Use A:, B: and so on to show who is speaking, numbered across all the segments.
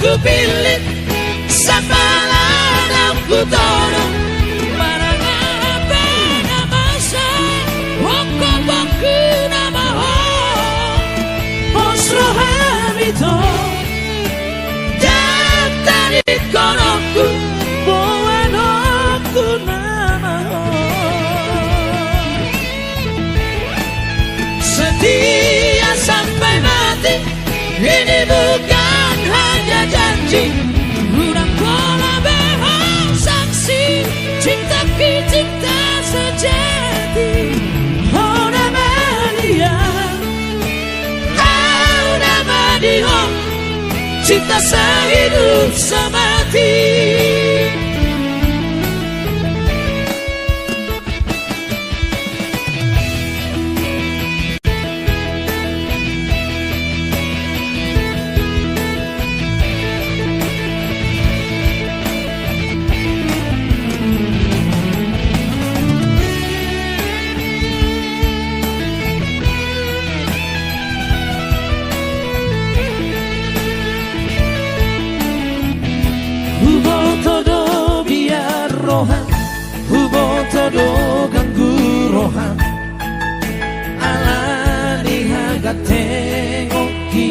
A: aku pilih, sambalan aku tolong. Marang apa nama saya, wong bangku nama ho, osro habito, dari konoku, bukan aku nama ho. Setia sampai mati, ini bukan hanya janji. Udah pola behang saksi, cintaku cinta sejati. Oh nama dia, oh nama dia, cinta sehidup semati. Hubo todo ganggu rohan, alani hagat tengoki,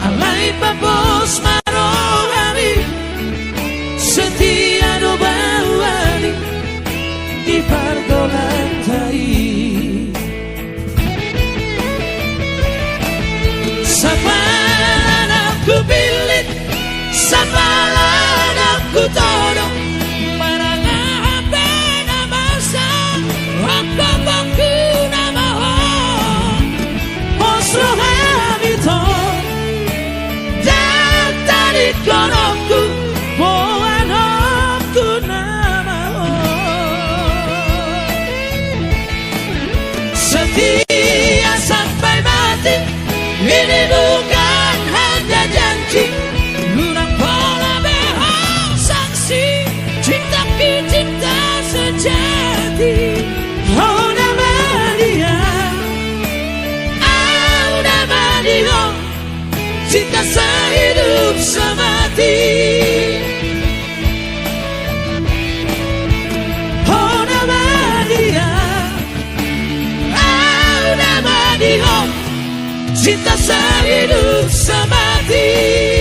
A: alai babos marohani, setia do bawani di pardolantai. Sabalan aku pilih, sabalan aku tolong. Konoku, bukan aku nama ho. Setia sampai mati, ini bukan hanya janji. Lunak pola behang saksi, cintaku cinta sejati. Oh nama dia, oh nama dia, cinta sehidup semati. Oh nama dia, oh nama dia, cinta sehidup semati.